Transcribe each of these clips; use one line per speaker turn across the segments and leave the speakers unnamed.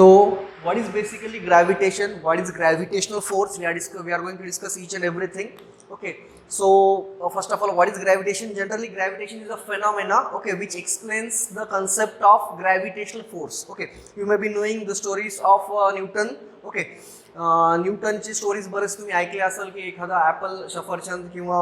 So, what is basically gravitation? What is gravitational force? We are going to discuss each and everything. Okay. So, first of all, what is gravitation? Generally, gravitation is a phenomena, okay, which explains the concept of gravitational force. Okay. You may be knowing the stories of Newton. Okay. न्यूटनची stories बरेच तुम्ही ऐकले असेल की एखादा Apple सफरचंद किंवा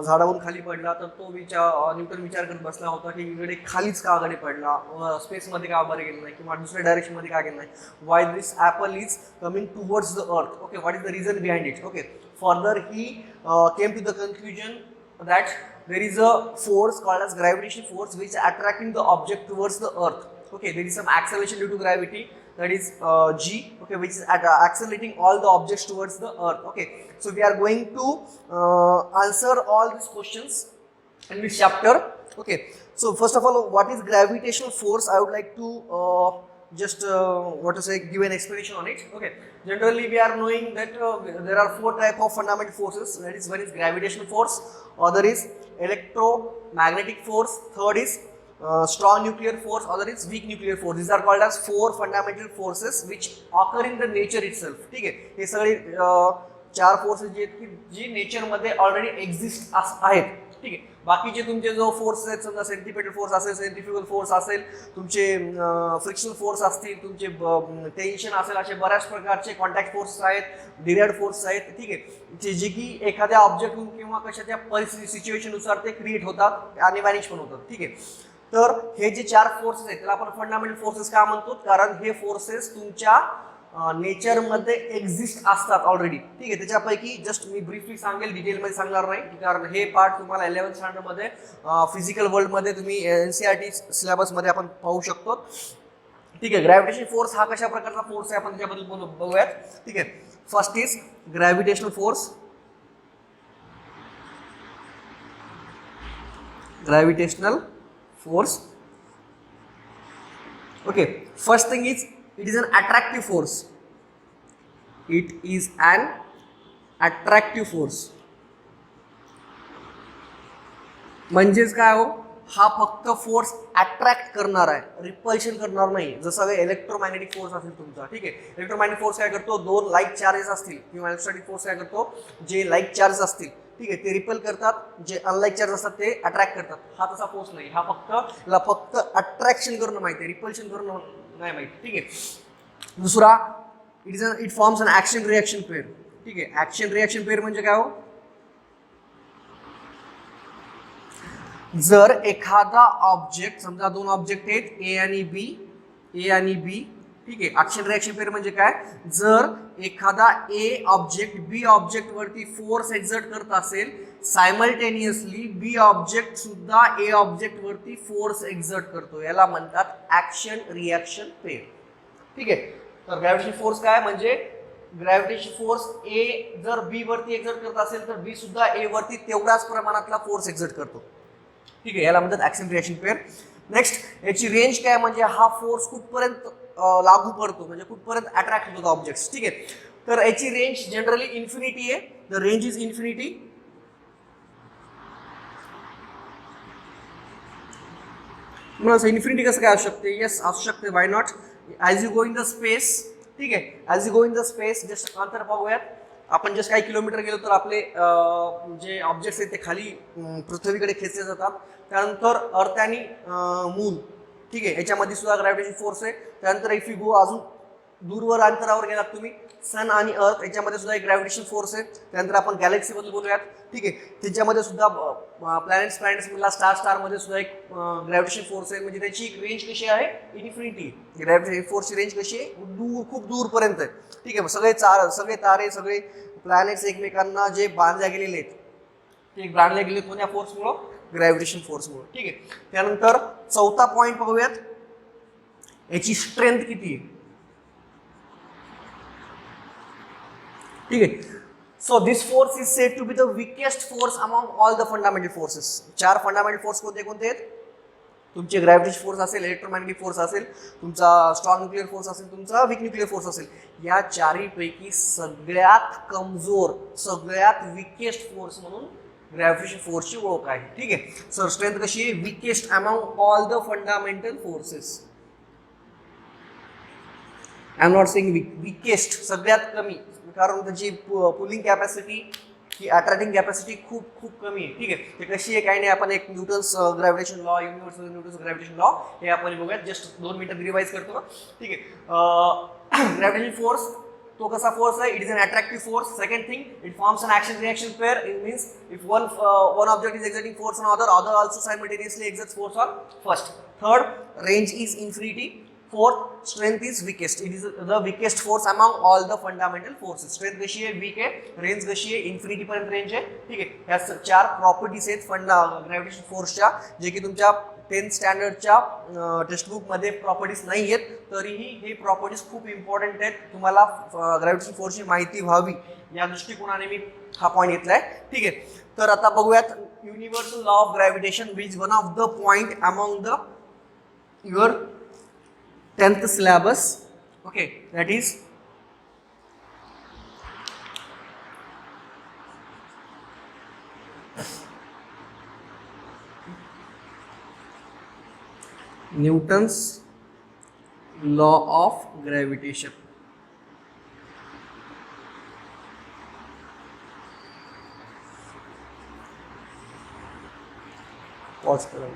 झाडावरून खाली पडला तर तो न्यूटन विचार करत बसला होता की इकडे खालीच का गडे पडला, स्पेसमध्ये का बरं गेलं नाही किंवा दुसऱ्या डायरेक्शनमध्ये का गेलं नाही, why this apple is coming towards the earth. Okay, what is the reason behind it. Okay, further he came to the conclusion that there is a force called as gravitational force which is attracting the object towards the earth. Okay, there is some acceleration due to gravity, that is g, okay, which is accelerating all the objects towards the earth. Okay, so we are going to answer all these questions in this chapter. Okay, so first of all, what is gravitational force? I would like to just give an explanation on it. Okay, generally we are knowing that there are four types of fundamental forces. That is, one is gravitational force, other is electromagnetic force, third is strong nuclear force, other is weak nuclear force. These are called as four fundamental forces which occur in the nature itself. ठीक है, हे सगळे चार forces जे आहेत की जी nature मध्ये already exist आहेत. ठीक आहे, बाकीचे तुमचे जो फोर्स आहेत, समजा सेंट्रिपेटल फोर्स असेल, सेंट्रिफ्युगल फोर्स असेल, तुमचे फ्रिक्शनल फोर्स असतील, तुमचे टेन्शन असेल, असे बऱ्याच प्रकारचे कॉन्टॅक्ट फोर्स आहेत, डिराइव्ड फोर्स आहेत. ठीक आहे, जे की एखाद्या ऑब्जेक्ट किंवा कशाच्या परिस्थिती सिच्युएशननुसार ते क्रिएट होतात आणि मॅनेज पण होतात. ठीक आहे, तर हे जे चार फोर्सेस आहेत त्याला आपण फंडामेंटल फोर्सेस का म्हणतो, कारण हे फोर्सेस तुमच्या नेचर मध्ये एक्झिस्ट असतात ऑलरेडी. ठीक आहे, त्याच्यापैकी जस्ट मी ब्रीफली सांगेल, डिटेलमध्ये सांगणार नाही, कारण हे पार्ट तुम्हाला 11th स्टँडर्ड मध्ये फिजिकल वर्ल्ड मध्ये तुम्ही NCERT सिलेबस मध्ये आपण पाहू शकतो. ठीक आहे, ग्रॅव्हिटेशन फोर्स हा कशा प्रकारचा फोर्स आहे आपण त्याच्याबद्दल बघूयात. ठीक आहे, first is gravitational force. Gravitational force. Okay, first thing is it is an attractive force. It is an attractive force. म्हणजेच काय हो, हा फक्त फोर्स अट्रॅक्ट करणार आहे, रिपल्शन करणार नाही. जसं इलेक्ट्रोमॅग्नेटिक फोर्स असेल तुमचा. ठीक आहे, इलेक्ट्रोमॅग्नेटिक फोर्स काय करतो, दोन लाईक चार्जेस असतील किंवा इलेक्ट्रोस्टॅटिक फोर्स काय करतो, जे लाईक चार्जेस असतील, ठीक आहे, ते रिपेल करतात, जे अनलाईक चार्ज असतात ते अट्रॅक्ट करतात. हा तसा फोर्स नाही, हा फक्त अट्रॅक्शन करणं माहिती आहे, रिपल्शन करणं नाही माहिती. ठीक आहे, दुसरा it forms an action reaction pair. ठीक आहे, ऍक्शन रिएक्शन पेअर म्हणजे काय हो, जर एखादा ऑब्जेक्ट, समजा दोन ऑब्जेक्ट आहेत ए आणि बी, ठीक आहे, ऍक्शन रिएक्शन पेअर म्हणजे काय, जर एखादा ए ऑब्जेक्ट बी ऑब्जेक्ट वरती फोर्स एक्झर्ट करत असेल, सायमल्टेनियसली बी ऑब्जेक्ट सुद्धा ए ऑब्जेक्ट वरती फोर्स एक्झर्ट करतो, याला म्हणतात ऍक्शन रिएक्शन पेअर. ठीक आहे, तर ग्रॅव्हिटेशन फोर्स काय म्हणजे, ग्रॅव्हिटेशन फोर्स ए जर बी वरती एक्झर्ट करत असेल तर बी सुद्धा ए वरती तेवढ्याच प्रमाणातला फोर्स एक्झर्ट करतो. ठीक आहे, याला म्हणतात ऍक्शन रिएक्शन पेअर. नेक्स्ट, याची रेंज काय म्हणजे हा फोर्स कुठपर्यंत लागू पडतो, म्हणजे कुठपर्यंत अट्रॅक्ट होतो ऑब्जेक्ट्स. ठीक आहे, तर याची रेंज जनरली इन्फिनिटी आहे. The range is infinity. म्हणून इन्फिनिटी कसं काय असू शकते, येस असू शकते, why not. As you go in the space, ठीक आहे, as you go in the space, just अंतर पाहूयात. आपण जस्ट काही किलोमीटर गेलो तर आपले जे ऑब्जेक्ट्स आहेत ते खाली पृथ्वीकडे खेचले जातात. त्यानंतर अर्थ आणि मून, ठीक आहे, याच्यामध्ये सुद्धा ग्रॅव्हिटेशन फोर्स आहे. त्यानंतर इफ यू गो अजून दूरवर अंतरावर गेलात तुम्ही, सन आणि अर्थ, याच्यामध्ये सुद्धा एक ग्रॅव्हिटेशन फोर्स आहे. त्यानंतर आपण गॅलेक्सी बद्दल बोलूयात. ठीक आहे, त्याच्यामध्ये सुद्धा प्लॅनेट्स मधला स्टार मध्ये सुद्धा एक ग्रॅव्हिटेशन फोर्स आहे. म्हणजे त्याची एक रेंज कशी आहे, इन्फिनिटी. ग्रॅव्हिटेशन फोर्सची रेंज कशी आहे, खूप दूरपर्यंत आहे. ठीक आहे, सगळे तारे, सगळे प्लॅनेट्स एकमेकांना जे बांधल्या गेलेले आहेत, ते बांधले गेले कोण्या फोर्समुळं, ग्रॅव्हिटेशन फोर्समुळे. ठीक आहे, त्यानंतर चौथा पॉइंट पाहूयात, याची स्ट्रेंथ किती आहे. ठीक आहे, so this force is said to be the weakest force among all the fundamental forces. चार फंडामेंटल फोर्स कोणते आहेत, तुमचे ग्रॅव्हिटेशन फोर्स असेल, इलेक्ट्रोमॅग्नेटिक फोर्स असेल, तुमचा स्ट्रॉंग न्यूक्लिअर फोर्स असेल, तुमचा वीक न्यूक्लिअर फोर्स असेल. या चारीपैकी सगळ्यात कमजोर, सगळ्यात वीकेस्ट फोर्स म्हणून ग्रॅव्हिटेशन फोर्सची ओळख आहे. ठीक आहे, सर स्ट्रेंथ कशी आहे, weakest among all the fundamental forces. I am not saying weakest, सगळ्यात कमी, कारण त्याची पुलिंग कॅपॅसिटी की अट्रॅक्टिंग कॅपॅसिटी खूप खूप कमी आहे. ठीक आहे, ते कशी आहे काही नाही, आपण एक Newton's gravitation law, universal Newton's gravitation law हे आपण बघूयात. जस्ट 2 मिनिटात रिवाइज करतो ना. ठीक आहे, ग्रॅव्हिटेशन फोर्स तो कसा फोर्स आहे, it is an attractive force. Second thing, it forms an action reaction pair. It means if one object is exerting force on other also simultaneously exerts force on first. Third, range is infinity. Fourth, strength is weakest. It is the weakest force among all the fundamental forces. Strength कशी आहे, weak आहे. Range कशी आहे, infinity पर्यंत range आहे. ठीक आहे, ह्या 4 प्रॉपर्टीज आहेत ग्रॅव्हिटेशन फोर्सच्या, जे की तुमच्या 10th स्टँडर्डच्या टेक्स्टबुक मध्ये प्रॉपर्टीज नाही आहेत, तरीही हे प्रॉपर्टीज खूप इम्पॉर्टंट आहेत. तुम्हाला ग्रॅव्हिटेशन फोर्सची माहिती व्हावी या दृष्टिकोनाने मी हा पॉईंट घेतलाय. ठीक आहे, तर आता बघूयात universal law of gravitation, which one of the point among the your 10th syllabus. Okay, that is Newton's law of gravitation. Pause करो,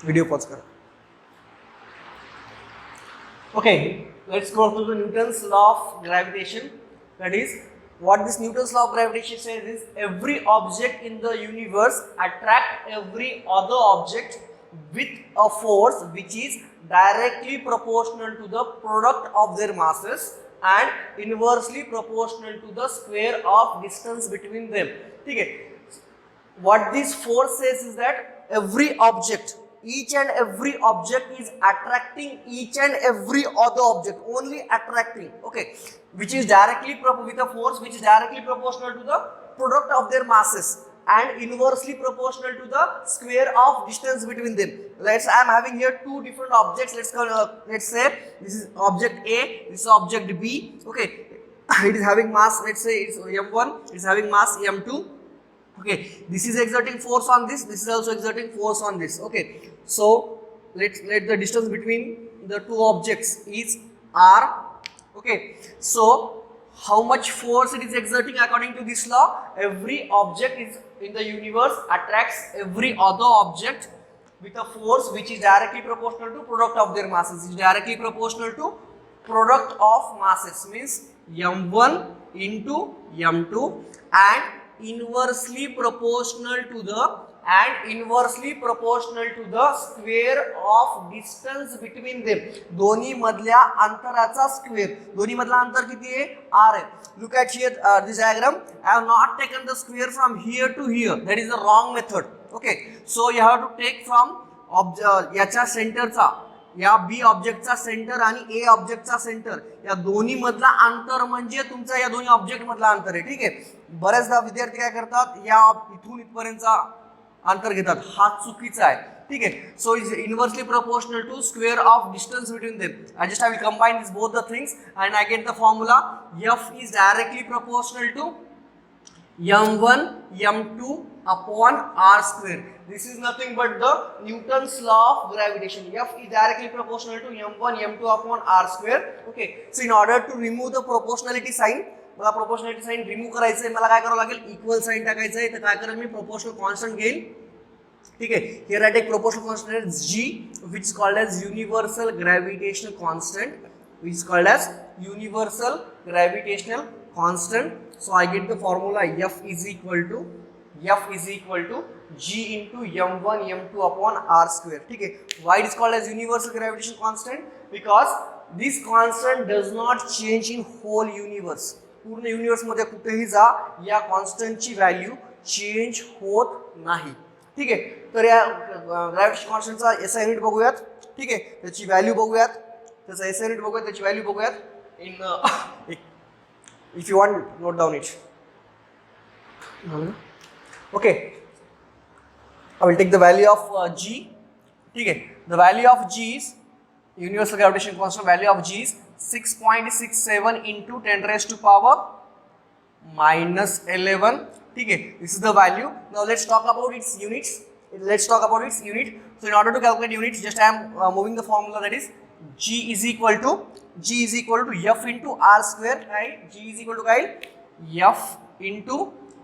video pause करो. Okay, let's go to the Newton's law of gravitation. That is, what this Newton's law of gravitation says is every object in the universe attract every other object with a force which is directly proportional to the product of their masses and inversely proportional to the square of distance between them. Okay, what this force says is that every object, each and every object is attracting each and every other object, only attracting, okay, which is directly with a force which is directly proportional to the product of their masses and inversely proportional to the square of distance between them. I am having here 2 different objects. Let's say this is object A, this is object B. Okay, it is having mass, let's say it's m1, it is having mass m2. Okay, this is exerting force on this is also exerting force on this. Okay, so let the distance between the 2 objects is r. Okay, so how much force it is exerting according to this law? Every object is in the universe attracts every other object with a force which is directly proportional to product of their masses. Is directly proportional to product of masses, means m1 into m2 and inversely proportional to the square of distance between them. दोन्ही मधल्या अंतराचा square. दोन्ही मधला अंतर किती आहे, r आहे. Look at here this diagram. I have not taken the square from here to here. That is the wrong method. Okay, so you have to take from याच्या सेंटरचा, या बी ऑब्जेक्टचा सेंटर आणि ए ऑब्जेक्टचा सेंटर, या दोन्ही मधला अंतर म्हणजे तुमचा या दोन्ही ऑब्जेक्ट मधला अंतर आहे. ठीक आहे, बऱ्याचदा विद्यार्थी काय करतात, या इथून इथपर्यंतचा अंतर घेतात, हा चुकीचा आहे. ठीक आहे, so is inversely proportional to square of distance between them. I just will combine this both the things and I get the formula F is directly proportional to m1 m2 upon r square. This is nothing but the Newton's law of gravitation. F is directly proportional to m1 m2 upon r square. Okay, so in order to remove the proportionality sign, मला proportionality sign remove करायचं आहे, मला काय करावं लागेल, equal sign टाकायचं आहे. तर काय करेल मी, proportional constant घेईल. ठीक आहे, here I take proportional constant as g, which is called as universal gravitational constant, which is called as universal gravitational constant. So I get the formula F is equal to g into m1 m2 upon r square. ठीक है, why it is called as universal gravitational constant? Because this constant does not change in whole universe. पूर्ण universe मध्ये कुठेही जा, या constant ची value change होत नाही. ठीक आहे, तर या ग्रॅव्हिटेशन कॉन्स्टंटचा एसआय युनिट बघूयात. ठीक आहे, त्याची व्हॅल्यू बघूयात, त्याचा एसआय युनिट बघूयात, त्याची व्हॅल्यू बघूयात. In if you want, note down it. Okay, I will take the value of g. ठीक है, the value of g is universal gravitation constant. Value of g is 6.67 into 10 raised to power minus 11. ठीक है, this is the value. Now let's talk about its units. So in order to calculate units, just I am moving the formula, that is g is equal to g is equal to f into r square, right? G is equal to काय f into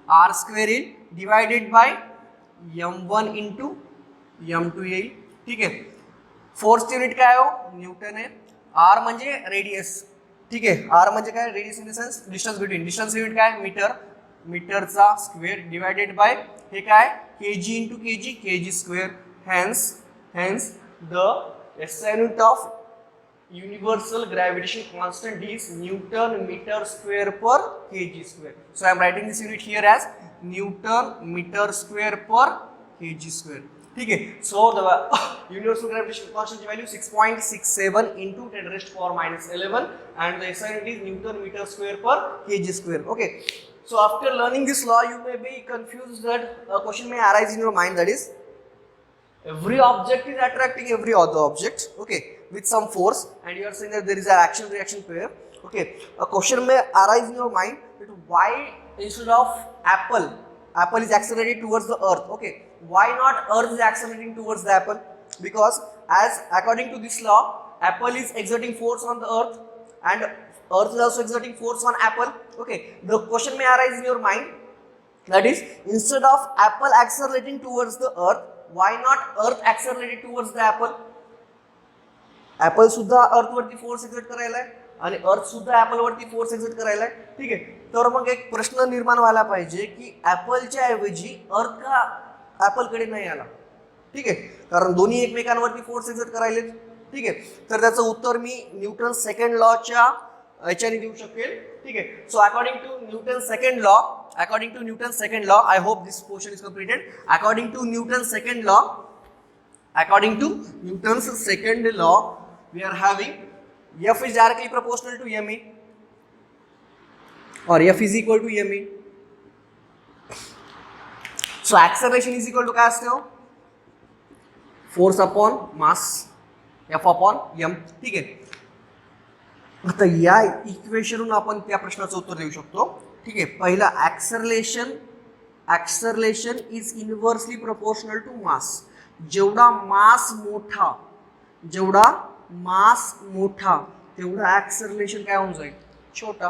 r square येईल divided by m1 into m2 येईल. ठीक आहे. Force unit काय हो Newton आहे. r म्हणजे radius. ठीक आहे. r म्हणजे काय radius in the sense distance between. Distance unit काय मीटर. मीटरचा स्क्वेअर डिवाइडेड बाय हे काय kg into kg kg square. Hence the SI unit of universal gravitation constant is Newton meter square per kg square. So I am writing this unit here as Newton meter square per kg square. ठीक है. So the universal gravitation constant value 6.67 into 10 raised to power minus 11 and the SI unit is Newton meter square per kg square. Okay. So after learning this law, you may be confused that a question may arise in your mind, that is every object is attracting every other object, okay, with some force, and you are saying that there is an action reaction pair. Okay, a question may arise in your mind that why instead of apple is accelerated towards the earth. Okay, why not earth is accelerating towards the apple? Because as according to this law, apple is exerting force on the earth and earth is also exerting force on apple. Okay, the question may arise in your mind, that is instead of apple accelerating towards the earth, why not earth accelerated towards the apple? Apple सुद्धा अर्थ वरती force exert करायला आहे आणि अर्थ सुद्धा apple वरती force exert करायला आहे. ठीक आहे. तर मग एक प्रश्न निर्माण व्हायला पाहिजे की ऍपलच्या ऐवजी अर्थ का ऍपल कडे नाही आला. ठीक आहे. कारण दोन्ही एकमेकांवरती फोर्स एक्झर्ट करायले. ठीक आहे. तर त्याचं उत्तर मी न्यूटन सेकंड लॉच्या याच्याने देऊ शकेल. ठीक आहे. So according to Newton second law, I hope this portion is completed. According to Newton's second law, we are having F is directly proportional to ma, or F is equal to ma. So acceleration is equal to काय असते हो force upon mass F upon m. ठीक आहे. आता या इक्वेशनवरून आपण त्या प्रश्नाचं उत्तर देऊ शकतो. ठीक आहे. पहिला acceleration is inversely proportional to mass. जेवढा मास मोठा तेवढा ॲक्सलरेशन काय होऊन जाईल छोटा.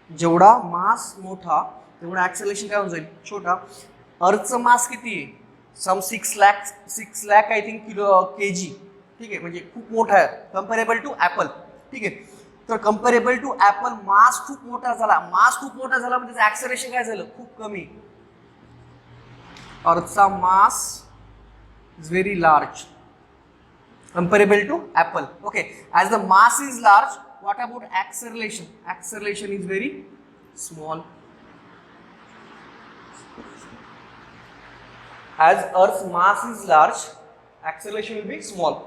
जेवढा मास मोठा तेवढा ॲक्सलरेशन काय होऊन जाईल छोटा. अर्थचं मास किती आहे सम 6 लाख आय थिंक kg. ठीक आहे. म्हणजे खूप मोठा आहे कम्पेरेबल टू ॲपल. ठीक आहे. तर कम्पेरेबल टू ॲपल मास खूप मोठा झाला म्हणजे त्याचं ॲक्सलरेशन काय झालं खूप कमी. अर्थचा mass is very large comparable to apple. Okay, as the mass is large, what about acceleration? Acceleration is very small. As Earth's mass is large, acceleration will be small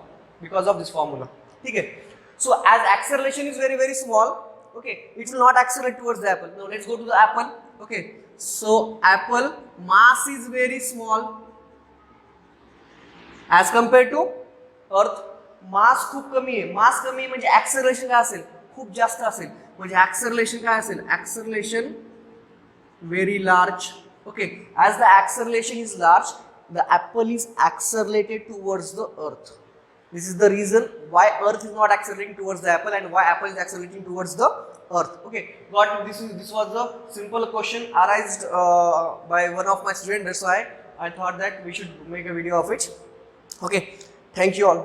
because of this formula. Okay, so as acceleration is very very small, okay, it will not accelerate towards the apple. Now let's go to the apple. Okay, so apple mass is very small as compared to अर्थ. मास खूप कमी आहे. मास कमी आहे म्हणजे acceleration काय असेल खूप जास्त असेल. म्हणजे ऍक्सलरेशन काय असेल acceleration very large. Okay. As the acceleration is large the apple is accelerated towards the earth. This is the reason why earth is not accelerating towards the apple and why apple is accelerating towards the earth. Okay. Got this was the simple question arised by one of my student. That's why I thought that we should make a video of it. Okay. Thank you all.